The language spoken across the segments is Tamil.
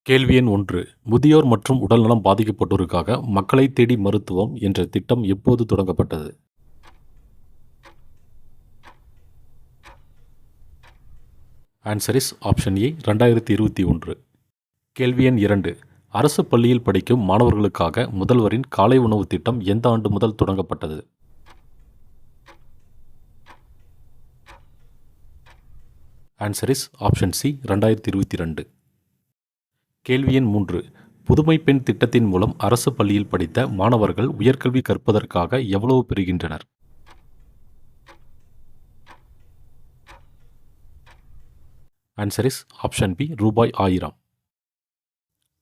கேள்வி எண் 1. முதியோர் மற்றும் உடல்நலம் பாதிக்கப்பட்டோருக்காக மக்களை தேடி மருத்துவம் என்ற திட்டம் எப்போது தொடங்கப்பட்டது? Answer is option A 2021. கேள்வி எண் 2. அரசு பள்ளியில் படிக்கும் மாணவர்களுக்காக முதல்வரின் காலை உணவு திட்டம் எந்த ஆண்டு முதல் தொடங்கப்பட்டது? Answer is option C 2022. கேள்வி எண் 3. புதுமை பெண் திட்டத்தின் மூலம் அரசு பள்ளியில் படித்த மாணவர்கள் உயர்கல்வி கற்பதற்காக எவ்வளவு பெறுகின்றனர்? ஆன்சர் இஸ் ஆப்ஷன் பி ரூபாய் 1000.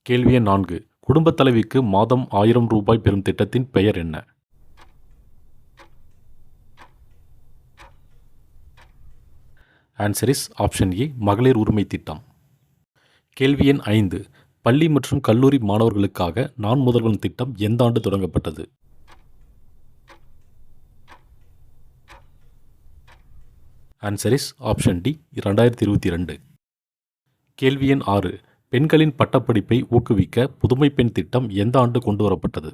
கேள்வி எண் 4. குடும்பத் தலைவிக்கு மாதம் 1000 ரூபாய் பெறும் திட்டத்தின் பெயர் என்ன? ஆன்சர் இஸ் ஆப்ஷன் ஏ மகளிர் உரிமை திட்டம். கேள்வி எண் 5. பள்ளி மற்றும் கல்லூரி மாணவர்களுக்காக நான் முதல்வன் திட்டம் எந்த ஆண்டு தொடங்கப்பட்டது? Answer is option D 2022. கேள்வி எண் 6. பெண்களின் பட்டப்படிப்பை ஊக்குவிக்க புதுமை பெண் திட்டம் எந்த ஆண்டு கொண்டு வரப்பட்டது?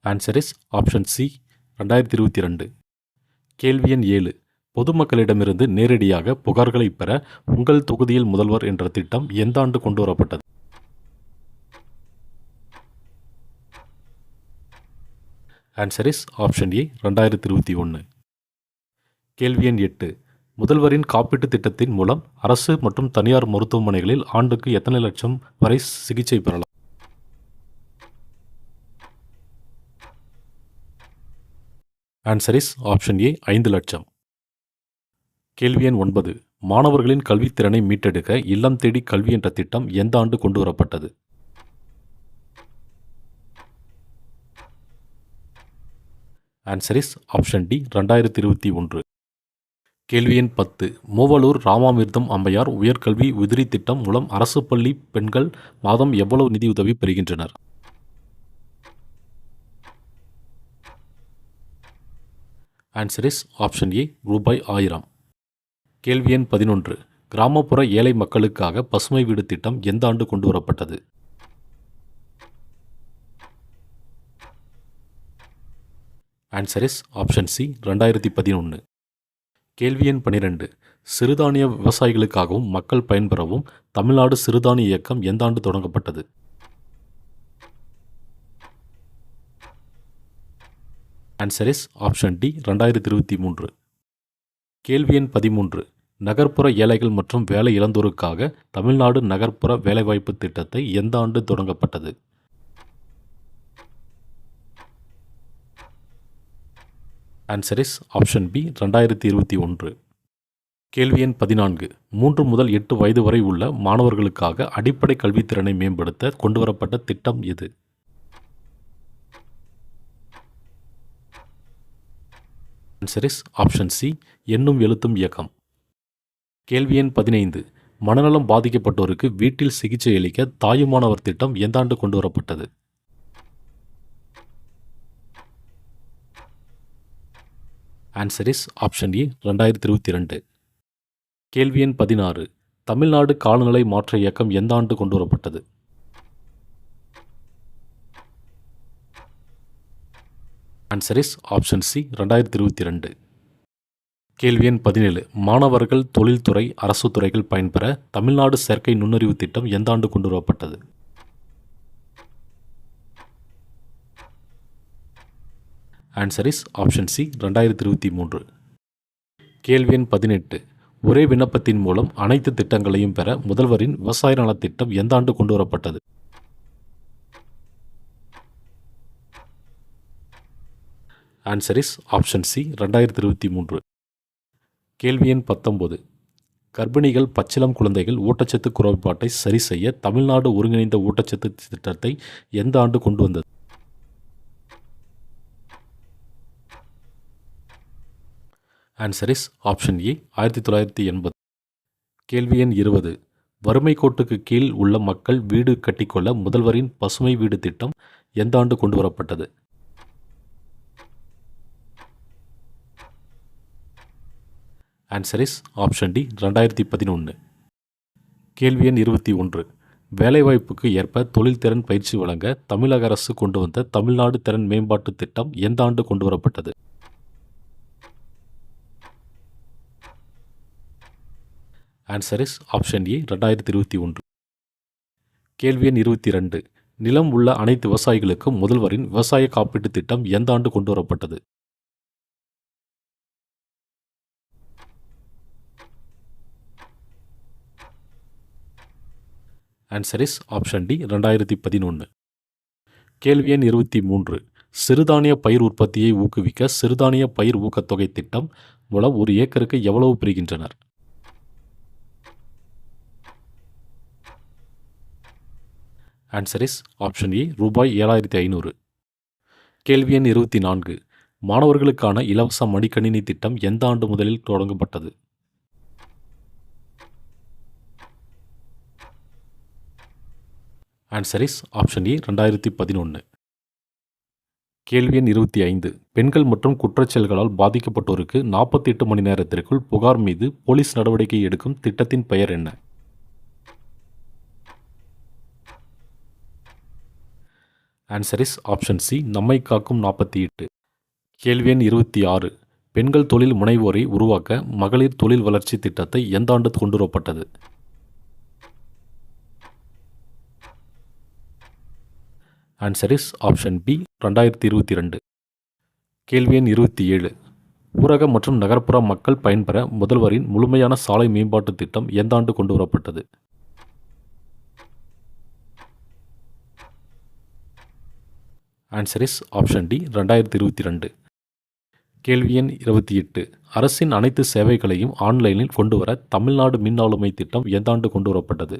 Answer is option C 2022. கேள்வி எண் 7. பொதுமக்களிடமிருந்து நேரடியாக புகார்களை பெற உங்கள் தொகுதியில் முதல்வர் என்ற திட்டம் எந்த ஆண்டு கொண்டு வரப்பட்டது? Answer is option A 2021. கேள்வி எண் 8. முதல்வரின் காப்பீட்டு திட்டத்தின் மூலம் அரசு மற்றும் தனியார் மருத்துவமனைகளில் ஆண்டுக்கு எத்தனை லட்சம் வரை சிகிச்சை பெறலாம்? ஆன்சர் இஸ் ஆப்ஷன் ஏ 5 லட்சம். கேள்வி எண் 9. மாணவர்களின் கல்வித்திறனை மீட்டெடுக்க இல்லம் தேடி கல்வி என்ற திட்டம் எந்த ஆண்டு கொண்டு வரப்பட்டது? Answer is option D 2021. கேள்வி எண் 10. மூவலூர் ராமாமிர்தம் அம்மையார் உயர்கல்வி உதிரி திட்டம் மூலம் அரசு பள்ளி பெண்கள் மாதம் எவ்வளவு நிதியுதவி பெறுகின்றனர்? ஆன்சர் இஸ் ஆப்ஷன் ஏ ரூபாய் 1000. கேள்வி எண் 11. கிராமப்புற ஏழை மக்களுக்காக பசுமை வீடு திட்டம் எந்த ஆண்டு கொண்டு வரப்பட்டது? Answer is option C 2011. கேள்வி எண் 12. சிறுதானிய விவசாயிகளுக்காகவும் மக்கள் பயன்பெறவும் தமிழ்நாடு சிறுதானிய இயக்கம் எந்த ஆண்டு தொடங்கப்பட்டது? Answer is option D 2023. கேள்வி எண் 13. நகர்ப்புற ஏழைகள் மற்றும் வேலை இழந்தோருக்காக தமிழ்நாடு நகர்ப்புற வேலைவாய்ப்பு திட்டத்தை எந்த ஆண்டு தொடங்கப்பட்டது? Answer is option B 2021. கேள்வி எண் 14. 3 முதல் 8 வயது வரை உள்ள மாணவர்களுக்காக அடிப்படை கல்வித்திறனை மேம்படுத்த கொண்டுவரப்பட்ட திட்டம் எது? ஆன்சர் இஸ் ஆப்ஷன் சி எண்ணும் எழுத்தும் இயக்கம். கேள்வி எண் 15. மனநலம் பாதிக்கப்பட்டோருக்கு வீட்டில் சிகிச்சை அளிக்க தாயுமானவர் திட்டம் எந்த ஆண்டு கொண்டு வரப்பட்டது? Answer is option A 2022. கேள்வி எண் 16. தமிழ்நாடு காலநிலை மாற்ற இயக்கம் எந்த ஆண்டு கொண்டு வரப்பட்டது? Answer is option C 2022. கேள்வி எண் 17. மாணவர்கள் தொழில்துறை அரசு துறைகள் பயன்பெற தமிழ்நாடு செயற்கை நுண்ணறிவு திட்டம் எந்த ஆண்டு கொண்டு வரப்பட்டது? Answer is option C 2023. கேள்வி எண் 18. ஒரே விண்ணப்பத்தின் மூலம் அனைத்து திட்டங்களையும் பெற முதல்வரின் விவசாய நலத் திட்டம் எந்த ஆண்டு கொண்டு வரப்பட்டது? Answer is option C 2023. கேள்வி எண் 19. கர்ப்பிணிகள் பச்சிளம் குழந்தைகள் ஊட்டச்சத்து குறைபாட்டை சரி செய்ய தமிழ்நாடு ஒருங்கிணைந்த ஊட்டச்சத்து திட்டத்தை எந்த ஆண்டு கொண்டு வந்தது? Answer is option A 1980. கேள்வி எண் 20. வறுமை கோட்டுக்கு கீழ் உள்ள மக்கள் வீடு கட்டிக்கொள்ள முதல்வரின் பசுமை வீடு திட்டம் எந்த ஆண்டு கொண்டு வரப்பட்டது? Answer is option D 2011. கேள்வி எண் 21. வேலைவாய்ப்புக்கு ஏற்ப தொழில்திறன் பயிற்சி வழங்க தமிழக அரசு கொண்டு வந்த தமிழ்நாடு திறன் மேம்பாட்டு திட்டம் எந்த ஆண்டு கொண்டு வரப்பட்டது? Answer is option A 2021. கேள்வி எண் 22. நிலம் உள்ள அனைத்து விவசாயிகளுக்கும் முதல்வரின் விவசாய காப்பீட்டு திட்டம் எந்த ஆண்டு கொண்டு வரப்பட்டது? Answer is option D 2011. கேள்வி எண் 23. சிறுதானிய பயிர் உற்பத்தியை ஊக்குவிக்க சிறுதானிய பயிர் ஊக்கத்தொகை திட்டம் மூலம் ஒரு ஏக்கருக்கு எவ்வளவு பெறுகின்றனர்? ஆன்சர் இஸ் ஆப்ஷன் ஏ ரூபாய் 7500. கேள்வி எண் 24. மாணவர்களுக்கான இலவச மடிக்கணினி திட்டம் எந்த ஆண்டு முதலில் தொடங்கப்பட்டது? Answer is option A 2011. கேள்வி எண் 25. பெண்கள் மற்றும் குற்றச்செயல்களால் பாதிக்கப்பட்டோருக்கு 48 மணி நேரத்திற்குள் புகார் மீது போலீஸ் நடவடிக்கை எடுக்கும் திட்டத்தின் பெயர் என்ன? ஆன்சர் இஸ் ஆப்ஷன் சி நம்மை காக்கும் 48. கேள்வி எண் 26. பெண்கள் தொழில் முனைவோரை உருவாக்க மகளிர் தொழில் வளர்ச்சி திட்டத்தை எந்த ஆண்டு கொண்டு வரப்பட்டது? Answer is option B 2022. கேள்வி எண் 27. ஊரக மற்றும் நகர்ப்புற மக்கள் பயன்பெற முதல்வரின் முழுமையான சாலை மேம்பாட்டு திட்டம் எந்த ஆண்டு கொண்டு வரப்பட்டது? Answer is option D 2022. கேள்வி எண் 28. அரசின் அனைத்து சேவைகளையும் ஆன்லைனில் கொண்டு வர தமிழ்நாடு மின் ஆளுமை திட்டம் எந்த ஆண்டு கொண்டு வரப்பட்டது?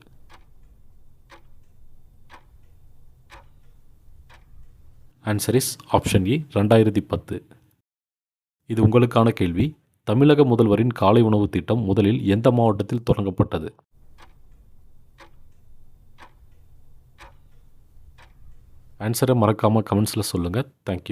Answer is option A 2010. இது உங்களுக்கான கேள்வி. தமிழக முதல்வரின் காலை உணவு திட்டம் முதலில் எந்த மாவட்டத்தில் தொடங்கப்பட்டது? ஆன்சரை மறக்காமல் கமெண்ட்ஸில் சொல்லுங்கள். தேங்க்யூ.